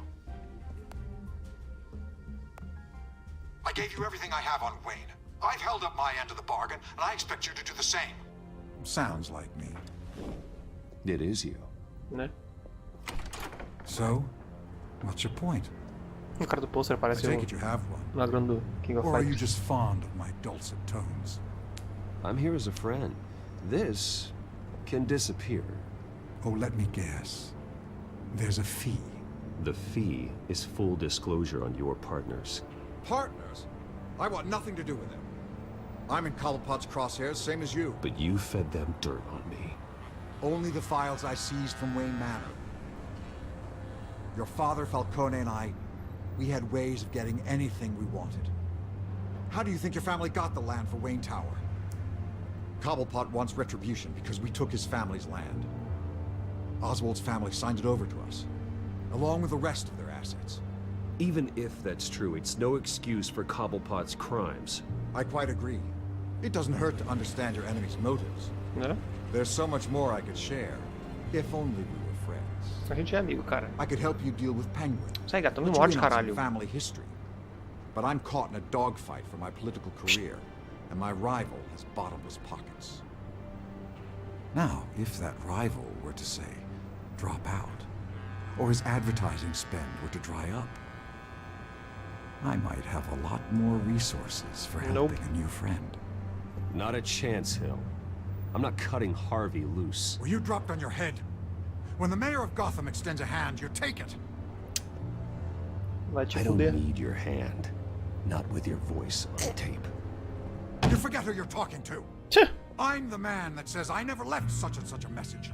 I gave you everything I have on Wayne. I've held up my end of the bargain, and I expect you to do the same. Sounds like me. It is you. Né? So, what's your point? O cara do pôster I parece take it you have one. o ladrão do King of Or are you Fighters. just fond of my dulcet tones? I'm here as a friend. This can disappear. Oh, let me guess. There's a fee. The fee is full disclosure on your partners. Partners? I want nothing to do with them. I'm in Cobblepot's crosshairs, same as you. But you fed them dirt on me. Only the files I seized from Wayne Manor. Your father, Falcone, and I, we had ways of getting anything we wanted. How do you think your family got the land for Wayne Tower? Cobblepot wants retribution because we took his family's land. Oswald's family signed it over to us, along with the rest of their assets. Even if that's true, it's no excuse for Cobblepot's crimes. I quite agree. It doesn't hurt to understand your enemy's motives. Né? There's so much more I could share, if only we were friends. A gente é amigo, cara. I could help you deal with Penguin. Sai, gato, não me Put you morde, in on some caralho. family history. But I'm caught in a dogfight for my political career, and my rival has bottomless pockets. Now, if that rival were to say, drop out, or his advertising spend were to dry up, I might have a lot more resources for helping a new friend. Not a chance, Hill. I'm not cutting Harvey loose. Were you dropped on your head? When the mayor of Gotham extends a hand, you take it. Vai te I don't fuder. need your hand. Not with your voice on the tape. You forget who you're talking to. I'm the man that says I never left such and such a message.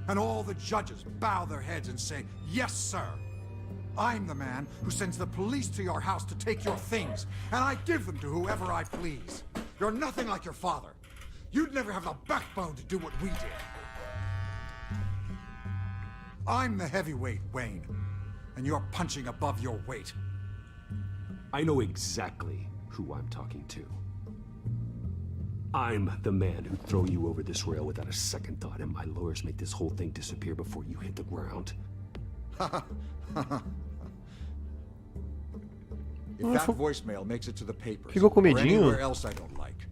And all the judges bow their heads and say, yes, sir. I'm the man who sends the police to your house to take your things, and I give them to whoever I please. You're nothing like your father. You'd never have the backbone to do what we did. I'm the heavyweight, Wayne, and you're punching above your weight. I know exactly who I'm talking to. I'm the man who'd throw you over this rail without a second thought, and my lawyers make this whole thing disappear before you hit the ground. If that voicemail makes it to the papers, Ficou com or medinho? anywhere else I don't like,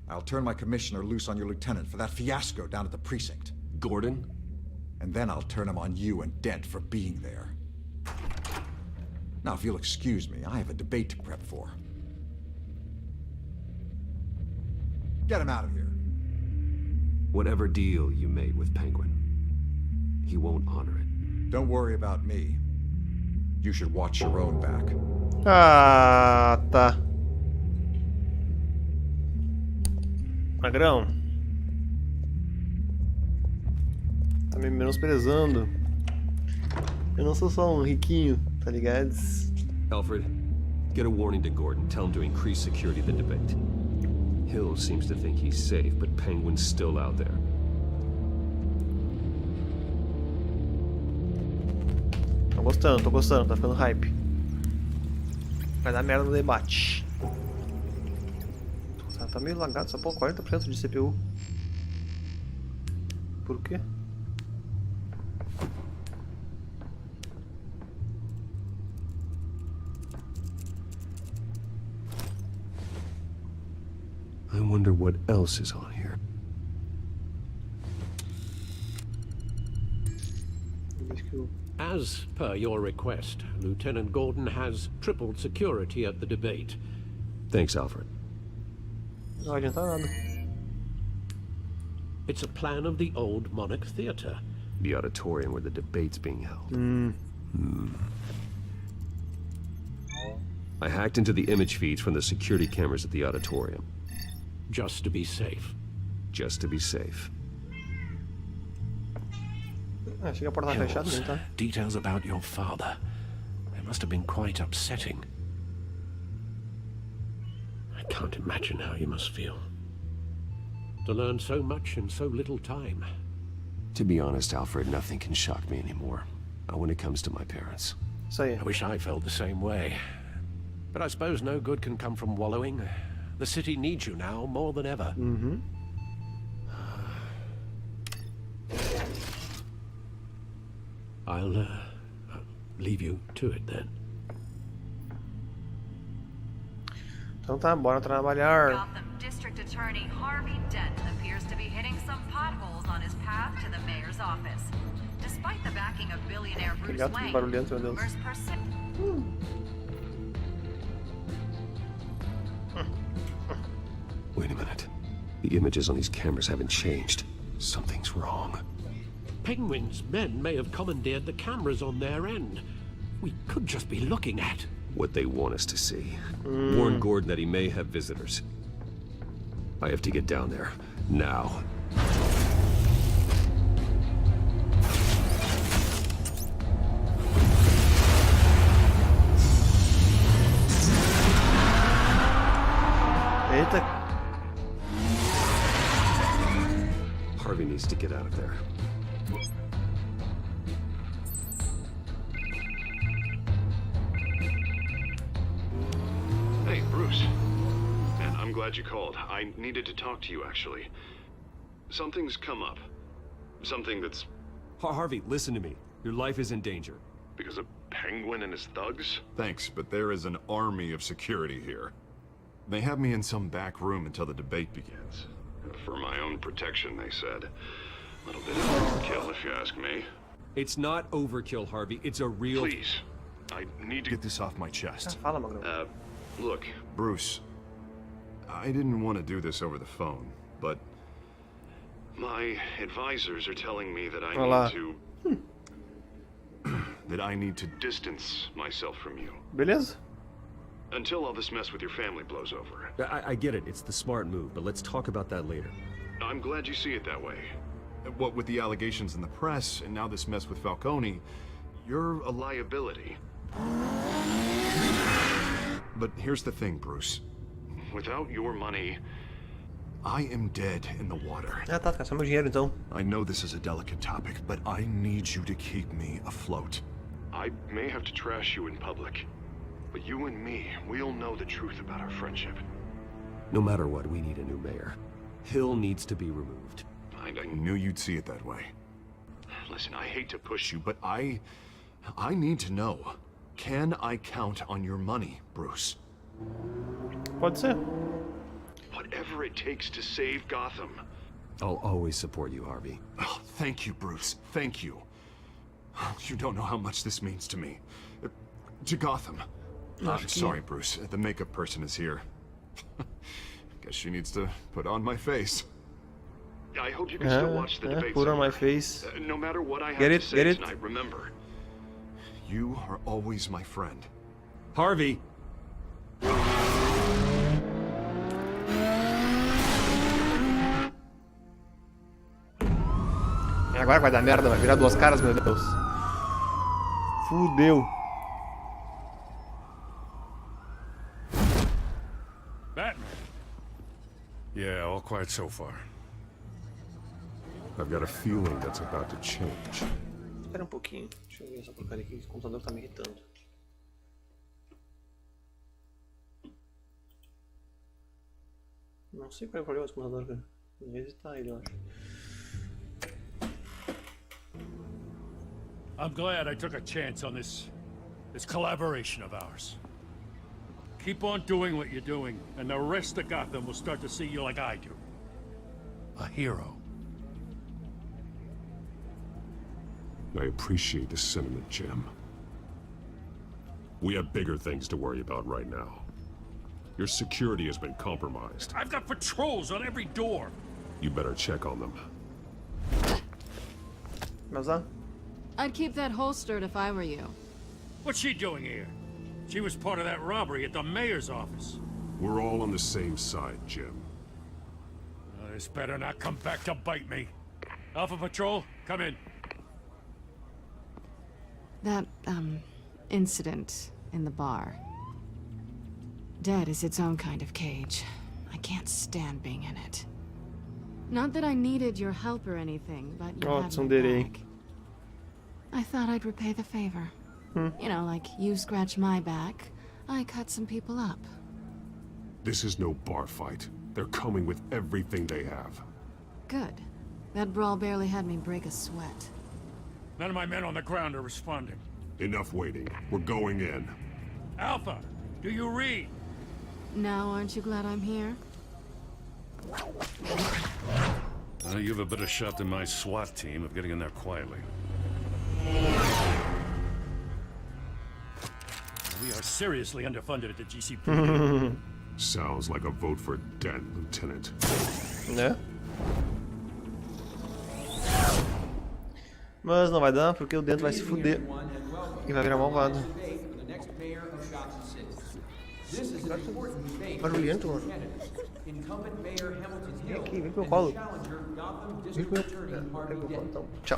I'll turn my commissioner loose on your lieutenant for that fiasco down at the precinct. Gordon? And then I'll turn him on you and Dent for being there. Now, if you'll excuse me, I have a debate to prep for. Get him out of here. Whatever deal you made with Penguin, he won't honor it. Don't worry about me. You should watch your own back. Ah, tá. Magrão. Tá me menosprezando. Eu não sou só um riquinho, tá ligado? Alfred, get a warning to Gordon. Tell him to increase security of the debate. Hill seems to think he's safe, but Penguin's still out there. Tô gostando, tá ficando hype. Vai dar merda no debate. Tá meio lagado essa porra, 40% de CPU. Por quê? I wonder what else is on here. As per your request, Lieutenant Gordon has tripled security at the debate. Thanks, Alfred. Não vai adiantar nada. It's a plan of the old Monarch Theatre. The auditorium where the debate's being held. I hacked into the image feeds from the security cameras at the auditorium. Just to be safe. Just to be safe. Achei que a porta tá fechada, não tá? Details about your father. They must have been quite upsetting. I can't imagine how you must feel. To learn so much in so little time. To be honest, Alfred, nothing can shock me anymore. Not when it comes to my parents. I wish I felt the same way. But I suppose no good can come from wallowing. The city needs you now more than ever. I'll leave you to it then. Então tá, bora trabalhar. Gotham District Attorney Harvey Dent appears to be hitting some potholes on his path to the mayor's office. Despite the backing of billionaire Bruce Wayne, rumors persist. Wait a minute. The images on these cameras haven't changed. Something's wrong. Penguin's men may have commandeered the cameras on their end. We could just be looking at what they want us to see. Warn Gordon that he may have visitors. I have to get down there. Now. Eita. Harvey needs to get out of there. Hey, Bruce. Man, I'm glad you called. I needed to talk to you, actually. Something's come up. Something that's... Harvey, listen to me. Your life is in danger. Because of Penguin and his thugs? Thanks, but there is an army of security here. They have me in some back room until the debate begins. For my own protection, they said. A little bit of overkill, if you ask me. It's not overkill, Harvey. It's a real... Please. I need to get this off my chest. Look. Bruce, I didn't want to do this over the phone, but... My advisors are telling me that I Olá. need to... that I need to distance myself from you. Beleza? Until all this mess with your family blows over. I get it. It's the smart move, but let's talk about that later. I'm glad you see it that way. What with the allegations in the press, and now this mess with Falcone, you're A liability. But here's the thing, Bruce. Without your money... I am dead in the water. Ah, tá, fica só meu dinheiro então. I know this is a delicate topic, but I need you to keep me afloat. I may have to trash you in public, but you and me, we'll know the truth about our friendship. No matter what, we need a new mayor. Hill needs to be removed. I knew you'd see it that way. Listen, I hate to push you, but I need to know. Can I count on your money, Bruce? Pode ser. Whatever it takes to save Gotham. I'll always support you, Harvey. Oh, thank you, Bruce. Thank you. You don't know how much this means to me. To Gotham. Sorry, Bruce. The makeup person is here. Guess she needs to put on my face. I hope you can still watch the debate. Put on my face. No matter what I have Get to it? say Get it? tonight, remember. You are always my friend. Harvey! Agora vai dar merda, vai virar duas caras, meu Deus. Fudeu. Batman. Yeah, all quiet so far. I've got a feeling that's about to change. Espera um pouquinho. Deixa eu ver essa porcaria aqui, esse computador tá me irritando. Não sei qual é o problema desse computador, cara. Às vezes tá ele, eu acho. I'm glad I took a chance on this collaboration of ours. Keep on doing what you're doing, and the rest of Gotham will start to see you like I do. A hero. I appreciate the sentiment, Jim. We have bigger things to worry about right now. Your security has been compromised. I've got patrols on every door. You better check on them. Mas I'd keep that holstered if I were you. What's she doing here? She was part of that robbery at the mayor's office. We're all on the same side, Jim. This better not come back to bite me. Alpha Patrol, come in. That, incident in the bar. Dead is its own kind of cage. I can't stand being in it. Not that I needed your help or anything, but you had my back. I thought I'd repay the favor. You know, like you scratch my back, I cut some people up. This is no bar fight. They're coming with everything they have. Good. That brawl barely had me break a sweat. None of my men on the ground are responding. Enough waiting. We're going in. Alpha, do you read? Now, aren't you glad I'm here? You have a better shot than my SWAT team of getting in there quietly. We are seriously underfunded at the GCP. Sounds like a vote for Dent, Lieutenant. Né? Mas não vai dar porque o Dent vai se fuder e vai virar malvado. Barulhento, mano. Vem aqui, vem pro meu colo. Vem pro meu colo, então. Tchau.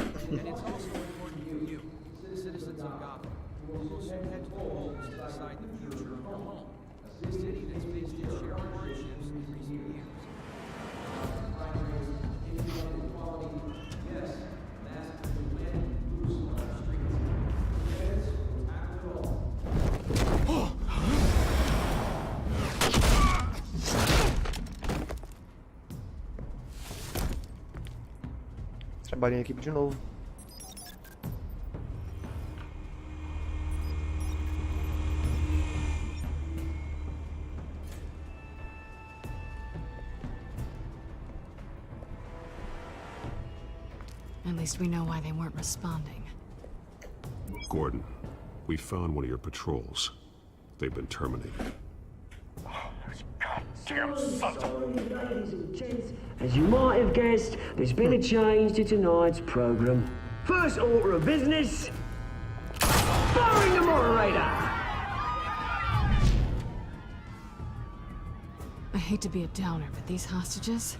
Trabalhei em equipe de novo. At least we know why they weren't responding. Gordon, we found one of your patrols. They've been terminated. As you might have guessed, there's been a change to tonight's program. First order of business, firing the moderator! I hate to be a downer, but these hostages,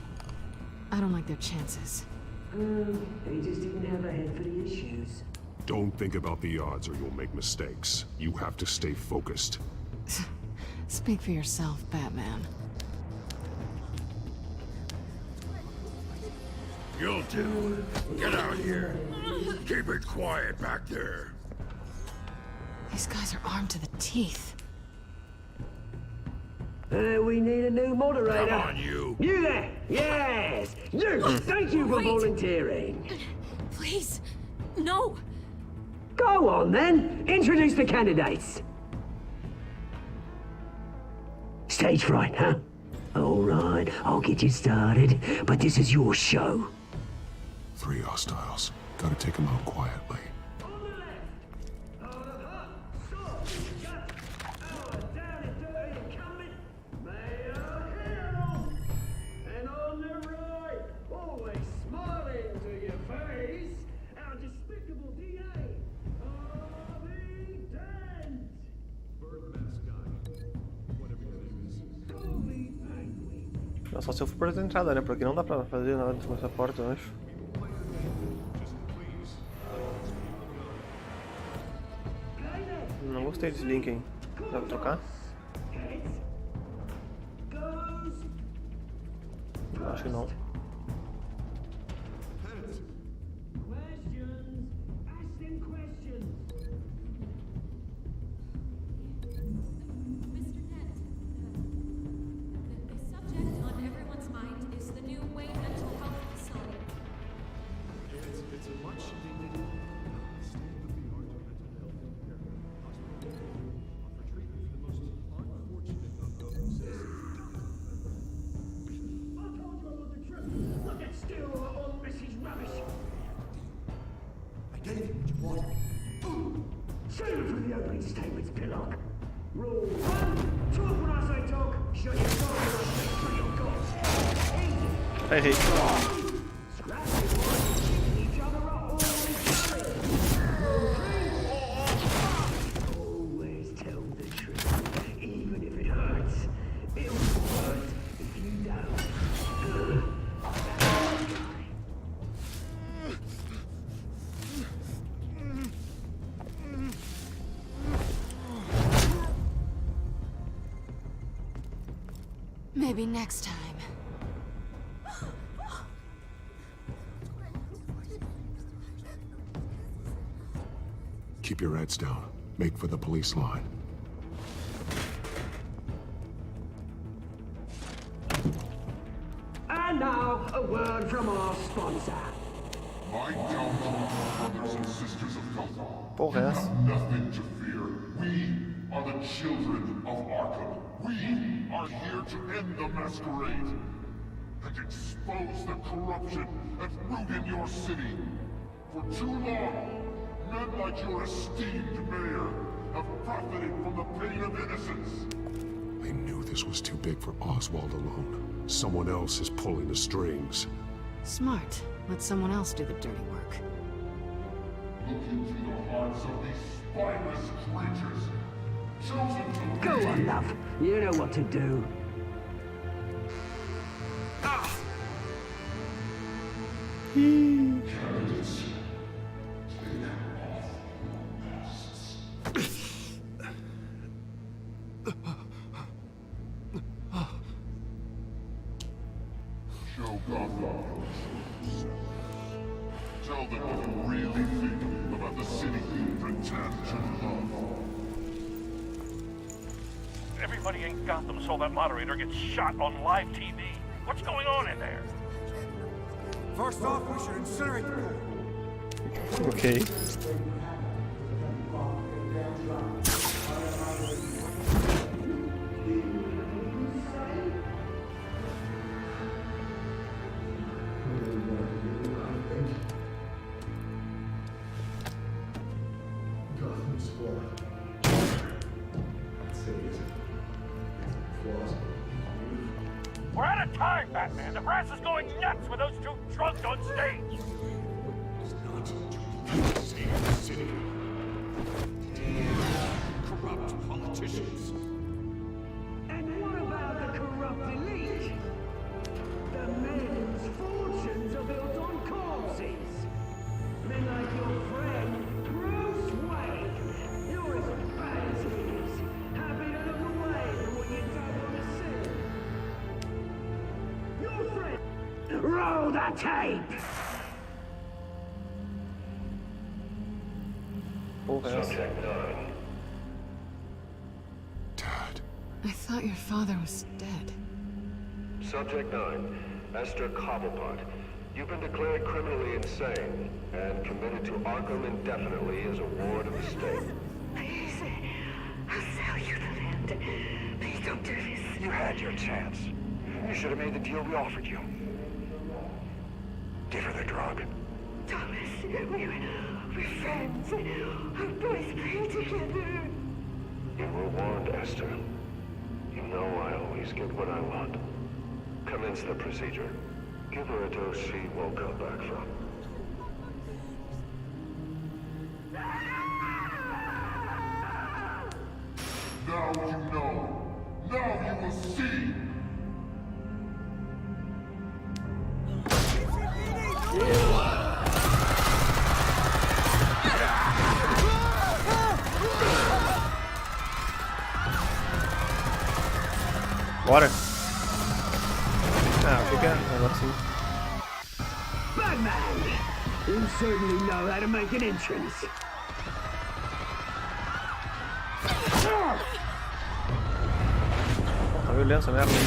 I don't like their chances. They just didn't have a head for the issues. Don't think about the odds or you'll make mistakes. You have to stay focused. Speak for yourself, Batman. You'll do. Get out here. Keep it quiet back there. These guys are armed to the teeth. We need a new moderator. Come on, you. You there? Yes. You. Thank you for volunteering. Please, no. Go on then. Introduce the candidates. Stage fright, huh? All right, I'll get you started, but this is your show. 3 hostiles. Gotta take them out quietly. só se eu for por essa entrada, né? Porque não dá pra fazer nada com essa porta, eu acho. Não gostei desse link, hein? Dá pra trocar? Eu acho que não. Errei. Maybe next time. Keep your heads down. Make for the police line. And now, a word from our sponsor. My Telltale brothers and sisters of Telltale. Porra, You have nothing to fear. We are the children of Arkham. We are here to end the masquerade and expose the corruption that ruined your city. For too long, men like your esteemed mayor have profited from the pain of innocence. I knew this was too big for Oswald alone. Someone else is pulling the strings. Smart. Let someone else do the dirty work. Look into the hearts of these spineless creatures. Chosen to Go on, love. You know what to do. Candidates, take off masks. Show Gotham your true self. Tell them what you really think about the city you pretend to love. Everybody in Gotham saw that moderator get shot on live TV. What's going on in there? First off, we should incinerate the core. Okay. We're out of time, Batman. The brass is going nuts with those two drunks on stage. Save the city. Corrupt politicians. And what about the corrupt elite? The men's fortunes are built on corpses. Men like your friend, Bruce Wayne. You're as bad as he is. Happy to look away from what you've done on the scene. Your friend. Roll the tape! Subject 9. Dad. I thought your father was dead. Subject 9, Esther Cobblepot. You've been declared criminally insane and committed to Arkham indefinitely as a ward of the state. Please, I'll sell you the land. Please don't do this. You had your chance. You should have made the deal we offered you. Give her the drug. Thomas, we're friends. Our boys play together. You were warned, Esther. You know I always get what I want. Commence the procedure. Give her a dose she won't come back from. Now you know. Now you will see. Bora. Ah, fica um negocinho. Batman! You certainly know how to make an entrance. Tá violento essa merda aí.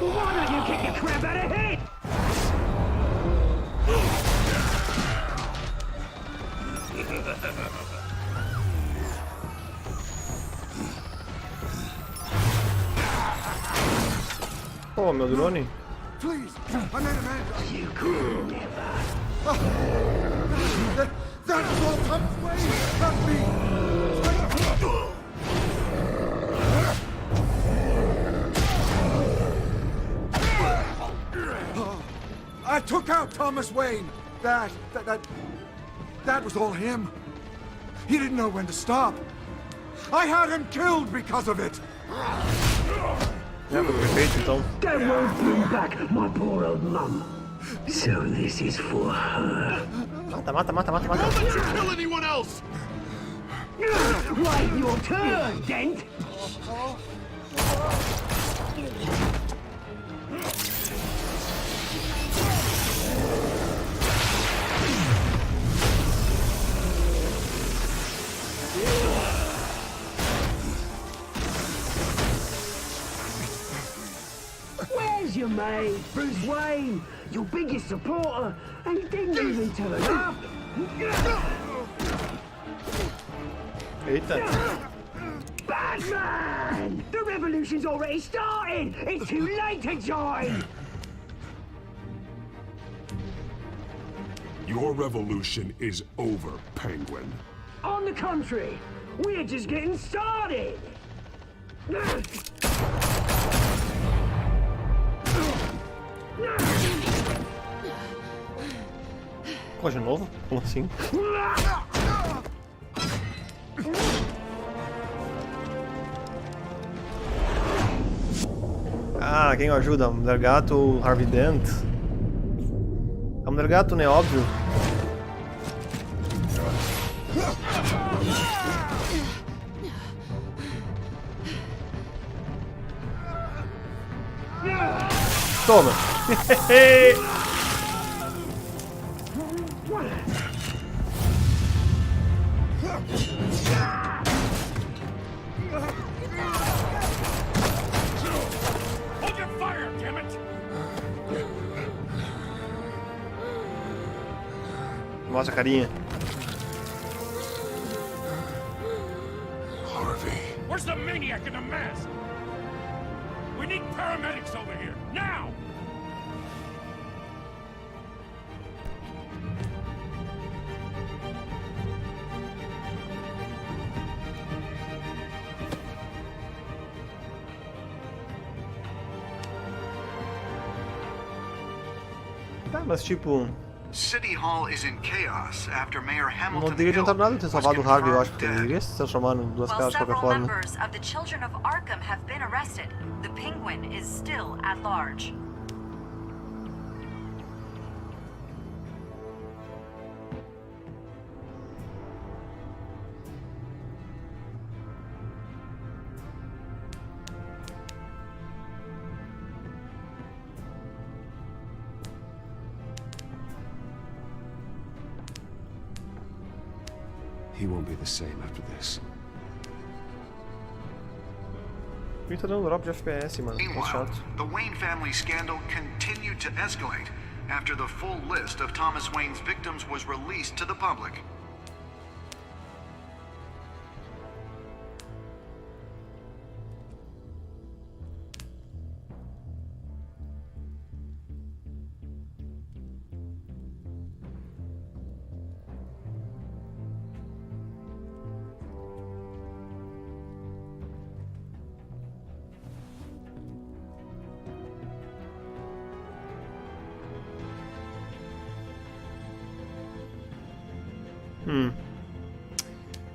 Why don't you kick the crap out of here? Pô, meu drone. Please, I made a man. You could never. That was all Thomas Wayne, not me. I took out Thomas Wayne. That was all him. He didn't know when to stop. I had him killed because of it. É, foi perfeito então. That won't bring back my poor old mum. So this is for her. Mata, mata, mata, mata, mata. Don't let you kill anyone else! Wait your turn, Dent! Where's your mate, Bruce Wayne? Your biggest supporter, and he didn't even turn up. Eita. Batman! The revolution's already started! It's too late to join! Your revolution is over, Penguin. On the contrary, we're just getting started! Pô, de novo? Como assim? Ah, quem ajuda? Mulher Gato ou Harvey Dent? A Mulher Gato, né? Óbvio. Toma! Hold your fire, damn it! Mostra a carinha. Harvey. Where's the maniac in the mask? We need paramedics over here, now! Tá, mas tipo... City Hall is in chaos after Mayor Hamilton Não deveria adiantar nada ter salvado o Harvey, eu acho, porque ele iria se transformar em duas caras de qualquer Several forma. members of the Children of Arkham have been arrested. The Penguin is still at large. He won't be the same after this. Por que tá dando drop de FPS, mano? Tá Meanwhile, chato. the Wayne family scandal continued to escalate after the full list of Thomas Wayne's victims was released to the public.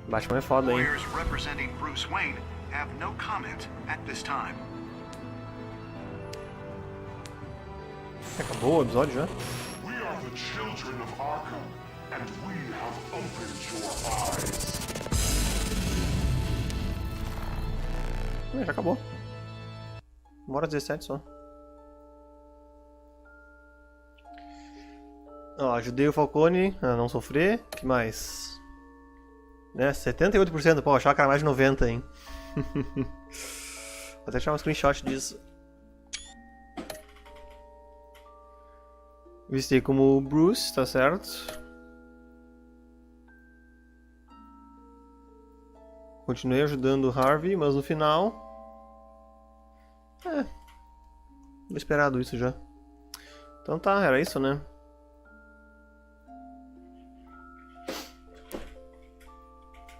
Batman é foda, hein? Lawyers representing Bruce Wayne have no comment at this time. Acabou o episódio já? We are the children of Arkham. And we have opened your eyes. Já acabou. 1h17 só. Ó, ajudei o Falcone a não sofrer. O que mais? Né, 78%. Pô, achava que era mais de 90%, hein? Vou até tirar um screenshot disso. Vistei como o Bruce, tá certo? Continuei ajudando o Harvey, mas no final... esperado isso já. Então tá, era isso, né?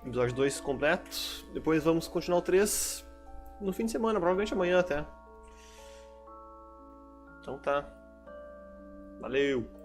Episódio 2 completo. Depois vamos continuar o 3 no fim de semana, provavelmente amanhã até. Então tá. Valeu!